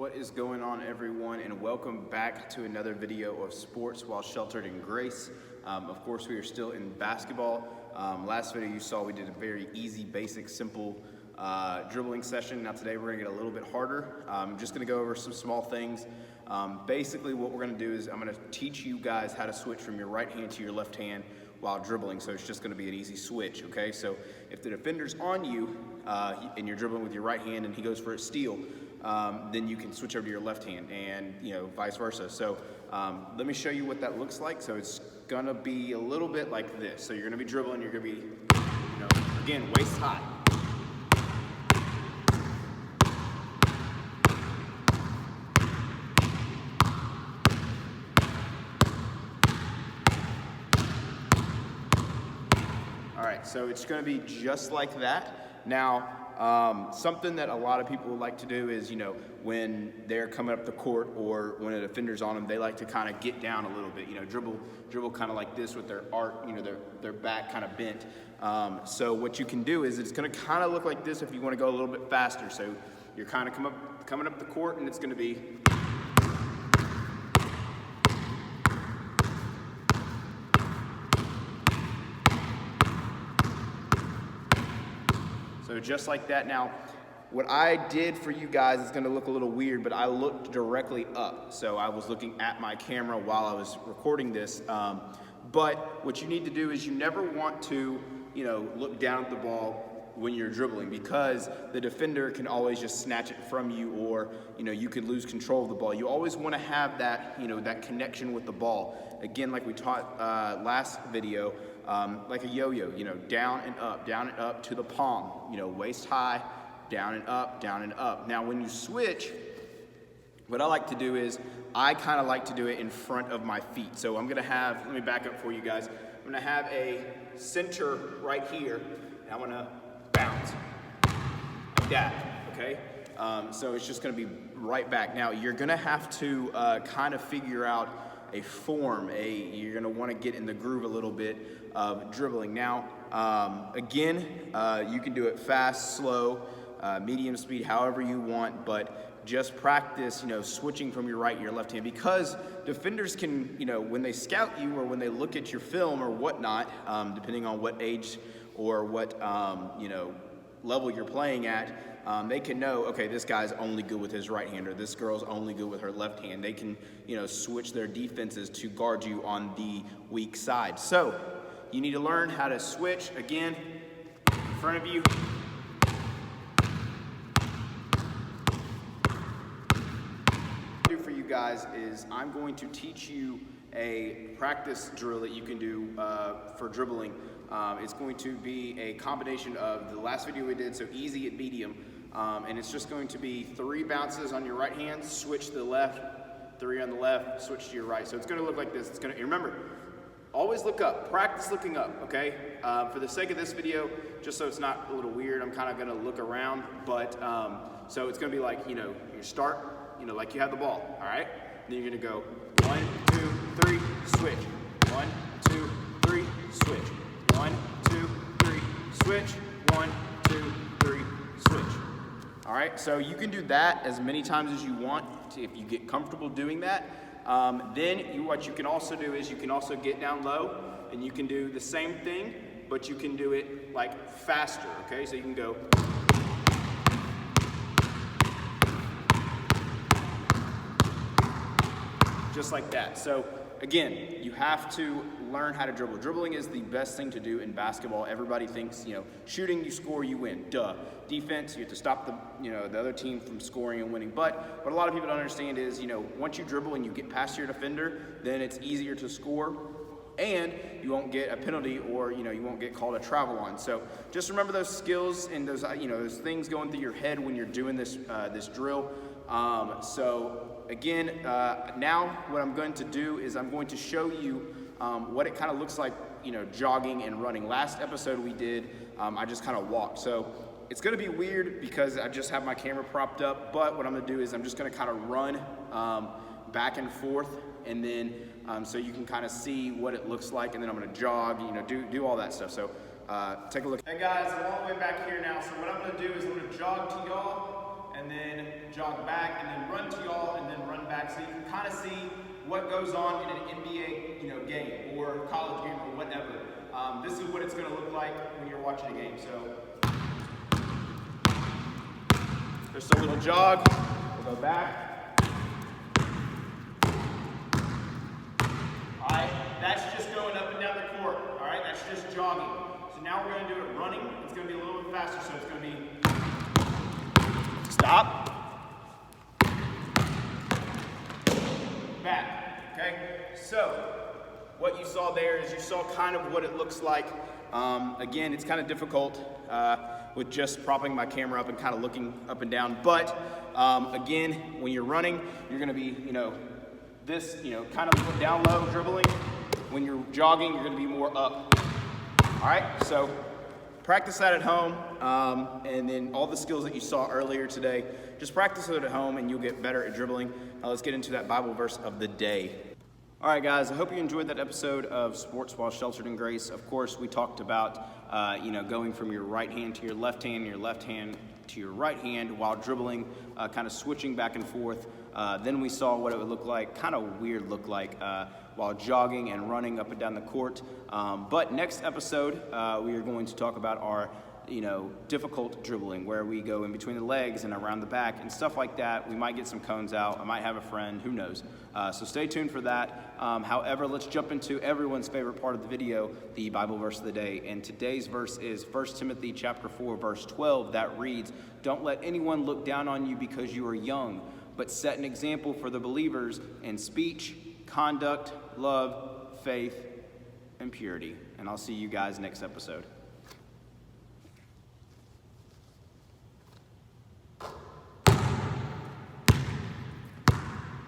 What is going on, everyone, and welcome back to another video of Sports While Sheltered in Grace. Of course, we are still in basketball. Last video you saw, we did a very easy, basic, simple dribbling session. Now today we're gonna get a little bit harder. I'm just gonna go over some small things. Basically what we're gonna do is I'm gonna teach you guys how to switch from your right hand to your left hand while dribbling. So it's just gonna be an easy switch, okay? So if the defender's on you and you're dribbling with your right hand and he goes for a steal, then you can switch over to your left hand, and vice versa. So let me show you what that looks like. So it's gonna be a little bit like this. So you're gonna be dribbling, you're gonna be, again, waist high. All right, so it's gonna be just like that. Now, something that a lot of people like to do is, when they're coming up the court or when a defender's on them, they like to kind of get down a little bit, dribble kind of like this with their arc, their back kind of bent. So what you can do is it's going to kind of look like this if you want to go a little bit faster. So you're kind of coming up the court, and it's going to be. So just like that. Now, what I did for you guys is gonna look a little weird, but I looked directly up. So I was looking at my camera while I was recording this. But what you need to do is you never want to, look down at the ball when you're dribbling, because the defender can always just snatch it from you, or, you could lose control of the ball. You always wanna have that, that connection with the ball. Again, like we taught last video, like a yo-yo, down and up to the palm, waist high, down and up. Now, when you switch, what I like to do is I kind of like to do it in front of my feet. So I'm gonna have, let me back up for you guys. I'm gonna have a center right here, and I'm gonna bounce like that, okay? So it's just gonna be right back. Now, you're gonna have to kind of figure out a form, you're gonna wanna get in the groove a little bit of dribbling. Now, again, you can do it fast, slow, medium speed, however you want, but just practice, switching from your right to your left hand, because defenders can, when they scout you or when they look at your film or whatnot, depending on what age or what, level you're playing at, they can know, okay, this guy's only good with his right hand, or this girl's only good with her left hand. They can, switch their defenses to guard you on the weak side. So you need to learn how to switch, again, in front of you. What I do for you guys is I'm going to teach you a practice drill that you can do for dribbling. It's going to be a combination of the last video we did, so easy and medium, and it's just going to be 3 bounces on your right hand, switch to the left, 3 on the left, switch to your right. So it's going to look like this. It's going to, remember, always look up, practice looking up, okay? For the sake of this video, just so it's not a little weird, I'm kind of going to look around, but so it's going to be like, you start, like you have the ball, all right? Then you're going to go 1, 2, 3, switch, 1, 2, 3, switch. 1, 2, 3, switch. 1, 2, 3, switch. All right, so you can do that as many times as you want if you get comfortable doing that. Then what you can also do is you can also get down low, and you can do the same thing, but you can do it like faster, okay? So you can go. Just like that. So again, you have to learn how to dribble. Dribbling is the best thing to do in basketball. Everybody thinks, shooting, you score, you win. Duh. Defense, you have to stop the other team from scoring and winning. But what a lot of people don't understand is, once you dribble and you get past your defender, then it's easier to score, and you won't get a penalty, or you won't get called a travel on. So just remember those skills and those those things going through your head when you're doing this this drill. So again, now what I'm going to do is I'm going to show you what it kind of looks like, jogging and running. Last episode we did, I just kind of walked. So it's going to be weird because I just have my camera propped up, but what I'm going to do is I'm just going to kind of run back and forth, and then so you can kind of see what it looks like, and then I'm going to jog, do all that stuff. So take a look. Hey guys, I'm all the way back here now. So what I'm going to do is I'm going to jog to y'all, and then jog back, and then run to y'all, and then run back, so you can kind of see what goes on in an NBA, game or college game or whatever. This is what it's going to look like when you're watching a game. So just a little jog. We'll go back. All right, that's just going up and down the court. All right, that's just jogging. So now we're going to do it running. It's going to be a little bit faster, so it's going to be stop. Back, okay? So, what you saw there is you saw kind of what it looks like. Again, it's kind of difficult with just propping my camera up and kind of looking up and down. But, again, when you're running, you're gonna be, this, kind of down low, dribbling. When you're jogging, you're gonna be more up. All right, so practice that at home, and then all the skills that you saw earlier today, just practice it at home and you'll get better at dribbling. Now let's get into that Bible verse of the day. All right, guys, I hope you enjoyed that episode of Sports While Sheltered in Grace. Of course, we talked about, going from your right hand to your left hand, your left hand to your right hand while dribbling, kind of switching back and forth. Then we saw what it would look like, kind of weird look like, while jogging and running up and down the court. But next episode, we are going to talk about our difficult dribbling, where we go in between the legs and around the back and stuff like that. We might get some cones out. I might have a friend, who knows. So stay tuned for that. However, let's jump into everyone's favorite part of the video, the Bible verse of the day. And today's verse is 1 Timothy chapter 4, verse 12, that reads, "Don't let anyone look down on you because you are young, but set an example for the believers in speech, conduct, love, faith, and purity." And I'll see you guys next episode.